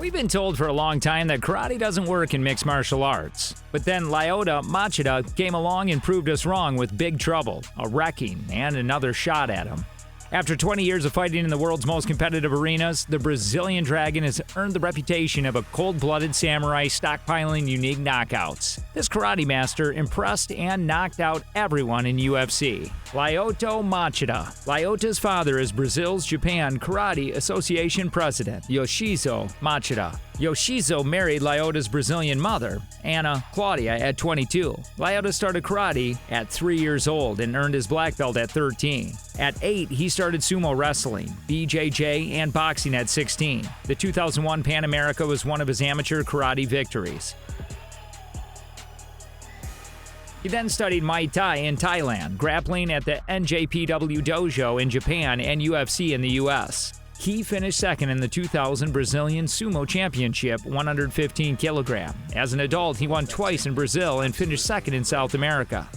We've been told for a long time that karate doesn't work in mixed martial arts. But then Lyoto Machida came along and proved us wrong with Big Trouble, a wrecking, and another shot at him. After 20 years of fighting in the world's most competitive arenas, the Brazilian Dragon has earned the reputation of a cold-blooded samurai stockpiling unique knockouts. This karate master impressed and knocked out everyone in UFC. Lyoto Machida. Lyoto's father is Brazil's Japan Karate Association president, Yoshizo Machida. Yoshizo married Lyoto's Brazilian mother, Ana Claudia, at 22. Lyoto started karate at 3 years old and earned his black belt at 13. At 8, he started sumo wrestling, BJJ, and boxing at 16. The 2001 Pan America was one of his amateur karate victories. He then studied Muay Thai in Thailand, grappling at the NJPW dojo in Japan and UFC in the US. He finished second in the 2000 Brazilian Sumo Championship, 115 kilogram. As an adult, he won twice in Brazil and finished second in South America.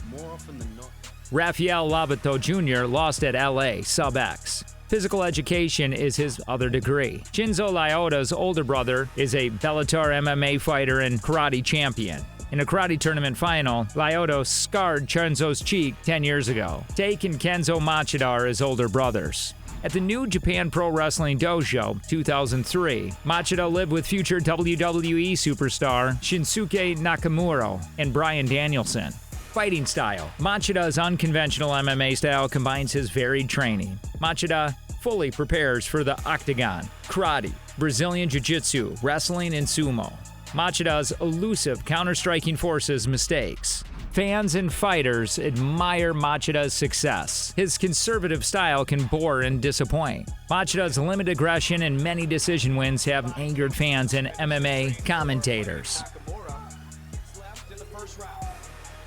Rafael Lobato Jr. lost at LA, sub-X. Physical education is his other degree. Shinzo Lyoto's older brother is a Bellator MMA fighter and karate champion. In a karate tournament final, Lyoto scarred Shinzo's cheek 10 years ago. Take and Kenzo Machida are his older brothers. At the New Japan Pro Wrestling Dojo, 2003, Machida lived with future WWE superstar Shinsuke Nakamura and Bryan Danielson. Fighting style. Machida's unconventional MMA style combines his varied training. Machida fully prepares for the octagon, karate, Brazilian jiu-jitsu, wrestling, and sumo. Machida's elusive counter-striking forces mistakes. Fans and fighters admire Machida's success. His conservative style can bore and disappoint. Machida's limited aggression and many decision wins have angered fans and MMA commentators.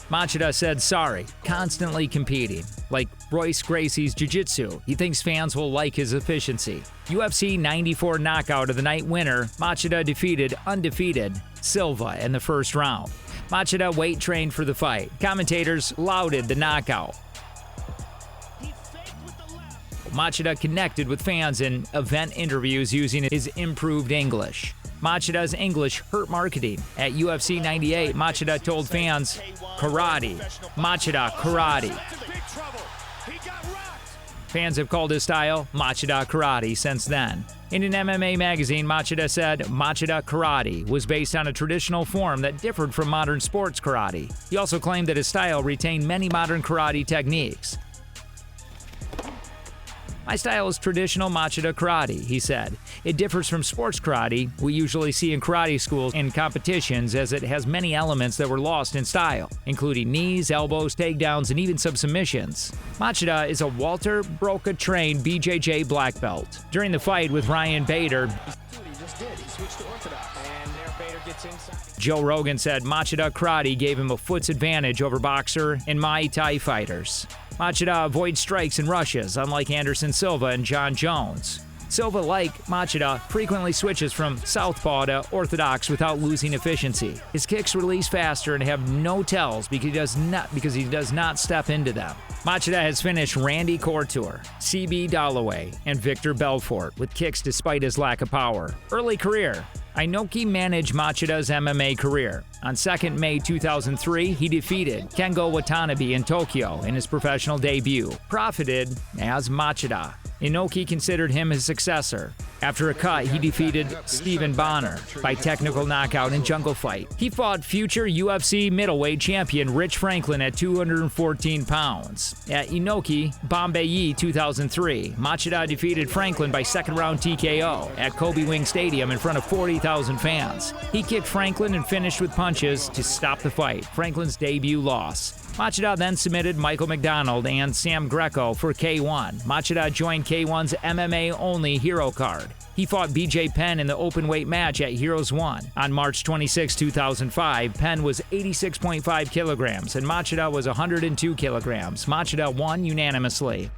Machida said sorry, constantly competing. Like Royce Gracie's jiu-jitsu, he thinks fans will like his efficiency. UFC 94 knockout of the night winner, Machida defeated undefeated Silva in the first round. Machida weight trained for the fight. Commentators lauded the knockout. Machida connected with fans in event interviews using his improved English. Machida's English hurt marketing. At UFC 98, Machida told fans, "Karate, Machida karate." Fans have called his style Machida karate since then. In an MMA magazine, Machida said Machida karate was based on a traditional form that differed from modern sports karate. He also claimed that his style retained many modern karate techniques. "My style is traditional Machida karate," he said. "It differs from sports karate we usually see in karate schools and competitions, as it has many elements that were lost in style, including knees, elbows, takedowns, and even some submissions." Machida is a Walter Broca-trained BJJ black belt. During the fight with Ryan Bader, Joe Rogan said Machida karate gave him a foot's advantage over boxer and Muay Thai fighters. Machida avoids strikes and rushes, unlike Anderson Silva and John Jones. Silva, like Machida, frequently switches from southpaw to orthodox without losing efficiency. His kicks release faster and have no tells because he does not step into them. Machida has finished Randy Couture, CB Dalloway, and Victor Belfort with kicks despite his lack of power. Early career. Inoki managed Machida's MMA career. On 2nd May 2003, he defeated Kengo Watanabe in Tokyo in his professional debut. Profited as Machida. Inoki considered him his successor. After a cut, he defeated Stephen Bonner by technical knockout in Jungle Fight. He fought future UFC middleweight champion Rich Franklin at 214 pounds. At Inoki Bombay 2003, Machida defeated Franklin by second-round TKO at Kobe Wing Stadium in front of 40,000 fans. He kicked Franklin and finished with punches to stop the fight, Franklin's debut loss. Machida then submitted Michael McDonald and Sam Greco for K1. Machida joined K1's MMA-only Hero card. He fought BJ Penn in the open-weight match at Heroes 1. On March 26, 2005, Penn was 86.5 kilograms and Machida was 102 kilograms. Machida won unanimously.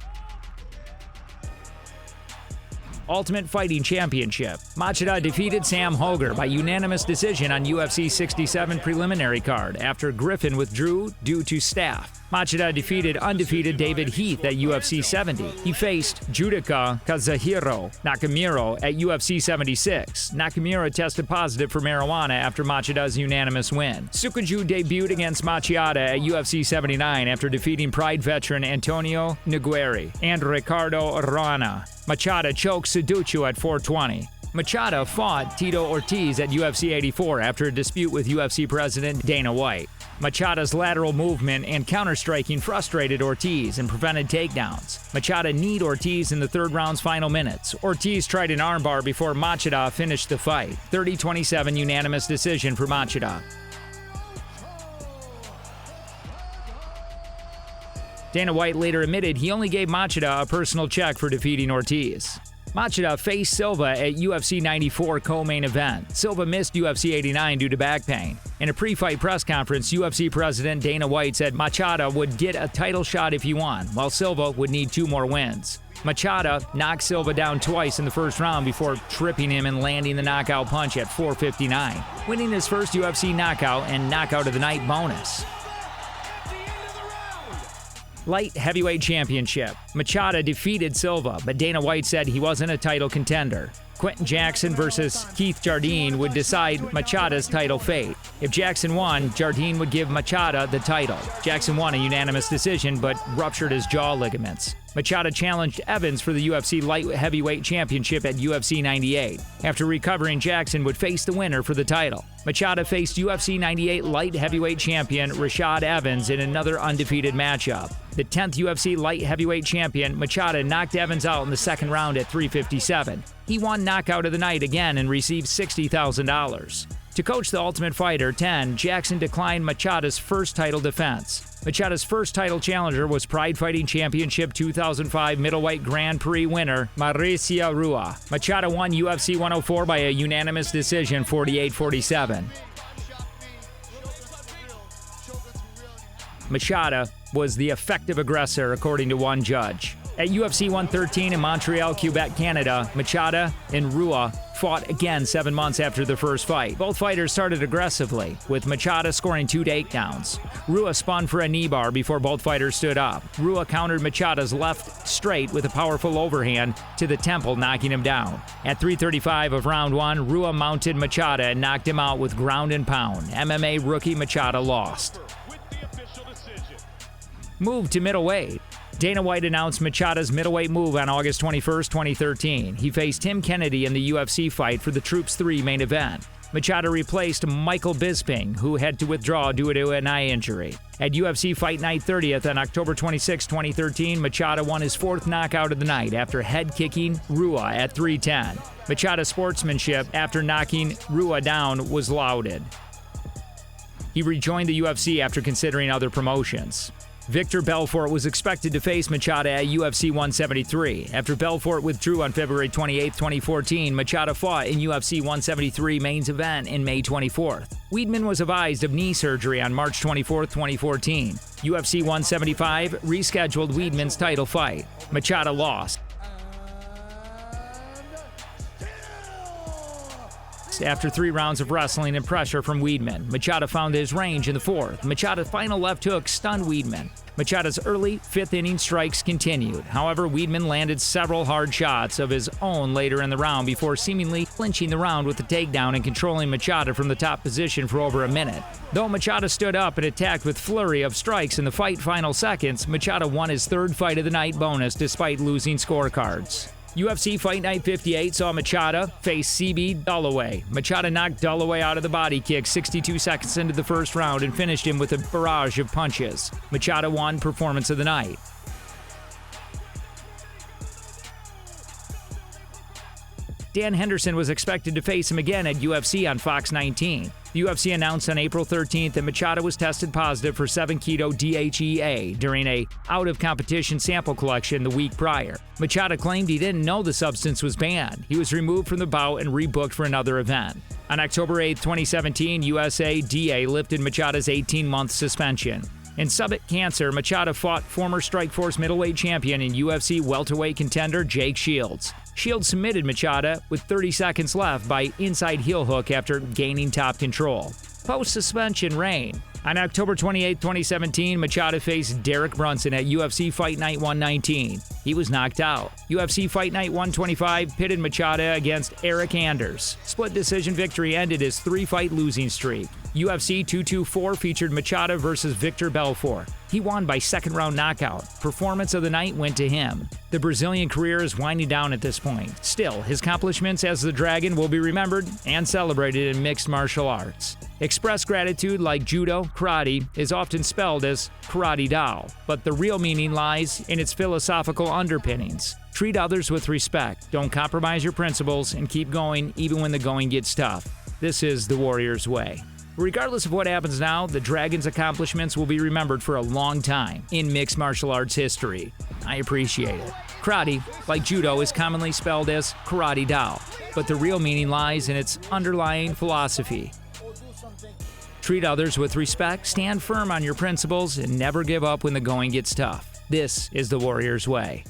Ultimate Fighting Championship. Machida defeated Sam Hoger by unanimous decision on UFC 67 preliminary card after Griffin withdrew due to staff. Machida defeated undefeated David Heath at UFC 70. He faced Judica Kazuhiro Nakamura at UFC 76. Nakamura tested positive for marijuana after Machida's unanimous win. Sukuju debuted against Machida at UFC 79 after defeating Pride veteran Antonio Nogueira and Ricardo Rana. Machida choked Suduchu at 420. Machida fought Tito Ortiz at UFC 84 after a dispute with UFC president Dana White. Machida's lateral movement and counter-striking frustrated Ortiz and prevented takedowns. Machida kneed Ortiz in the third round's final minutes. Ortiz tried an armbar before Machida finished the fight. 30-27 unanimous decision for Machida. Dana White later admitted he only gave Machida a personal check for defeating Ortiz. Machida faced Silva at UFC 94 co-main event. Silva missed UFC 89 due to back pain. In a pre-fight press conference, UFC President Dana White said Machida would get a title shot if he won, while Silva would need 2 more wins. Machida knocked Silva down twice in the first round before tripping him and landing the knockout punch at 4:59, winning his first UFC knockout and knockout of the night bonus. Light Heavyweight Championship. Machida defeated Silva, but Dana White said he wasn't a title contender. Quentin Jackson versus Keith Jardine would decide Machida's title fate. If Jackson won, Jardine would give Machida the title. Jackson won a unanimous decision, but ruptured his jaw ligaments. Machida challenged Evans for the UFC Light Heavyweight Championship at UFC 98. After recovering, Jackson would face the winner for the title. Machida faced UFC 98 Light Heavyweight Champion Rashad Evans in another undefeated matchup. The 10th UFC Light Heavyweight Champion, Machida knocked Evans out in the second round at 3:57. He won knockout of the night again and received $60,000. To coach the Ultimate Fighter 10, Jackson declined Machida's first title defense. Machida's first title challenger was Pride Fighting Championship 2005 middleweight Grand Prix winner Mauricio Rua. Machida won UFC 104 by a unanimous decision, 48-47. Machida was the effective aggressor, according to one judge. At UFC 113 in Montreal, Quebec, Canada, Machida and Rua fought again 7 months after the first fight. Both fighters started aggressively, with Machida scoring 2 takedowns. Rua spun for a knee bar before both fighters stood up. Rua countered Machida's left straight with a powerful overhand to the temple, knocking him down. At 3:35 of round 1, Rua mounted Machida and knocked him out with ground and pound. MMA rookie Machida lost. Move to middleweight. Dana White announced Machida's middleweight move on August 21, 2013. He faced Tim Kennedy in the UFC fight for the Troops 3 main event. Machida replaced Michael Bisping, who had to withdraw due to an eye injury. At UFC Fight Night 30th on October 26, 2013, Machida won his 4th knockout of the night after head-kicking Rua at 3:10. Machida's sportsmanship after knocking Rua down was lauded. He rejoined the UFC after considering other promotions. Victor Belfort was expected to face Machida at UFC 173. After Belfort withdrew on February 28, 2014, Machida fought in UFC 173 main event in May 24th. Weidman was advised of knee surgery on March 24, 2014. UFC 175 rescheduled Weidman's title fight. Machida lost. After 3 rounds of wrestling and pressure from Weidman, Machida found his range in the 4th. Machida's final left hook stunned Weidman. Machida's early 5th inning strikes continued. However, Weidman landed several hard shots of his own later in the round before seemingly clinching the round with the takedown and controlling Machida from the top position for over a minute. Though Machida stood up and attacked with flurry of strikes in the fight's final seconds, Machida won his 3rd fight of the night bonus despite losing scorecards. UFC Fight Night 58 saw Machida face CB Dalloway. Machida knocked Dalloway out of the body kick 62 seconds into the first round and finished him with a barrage of punches. Machida won Performance of the Night. Dan Henderson was expected to face him again at UFC on Fox 19. The UFC announced on April 13th that Machida was tested positive for 7-keto-DHEA during a out-of-competition sample collection the week prior. Machida claimed he didn't know the substance was banned. He was removed from the bout and rebooked for another event. On October 8, 2017, USADA lifted Machida's 18-month suspension. In Summit Cancer, Machida fought former Strikeforce middleweight champion and UFC welterweight contender Jake Shields. Shields submitted Machida with 30 seconds left by inside heel hook after gaining top control. Post-suspension reign. On October 28, 2017, Machida faced Derek Brunson at UFC Fight Night 119. He was knocked out. UFC Fight Night 125 pitted Machida against Eric Anders. Split decision victory ended his 3-fight losing streak. UFC 224 featured Machida versus Victor Belfort. He won by second-round knockout. Performance of the night went to him. The Brazilian career is winding down at this point. Still, his accomplishments as the Dragon will be remembered and celebrated in mixed martial arts. Express gratitude, like judo, karate, is often spelled as karate do, but the real meaning lies in its philosophical underpinnings. Treat others with respect, don't compromise your principles, and keep going even when the going gets tough. This is the Warrior's way. Regardless of what happens now, the Dragon's accomplishments will be remembered for a long time in mixed martial arts history. I appreciate it. Karate, like judo, is commonly spelled as karate do, but the real meaning lies in its underlying philosophy. Treat others with respect, stand firm on your principles, and never give up when the going gets tough. This is the Warrior's way.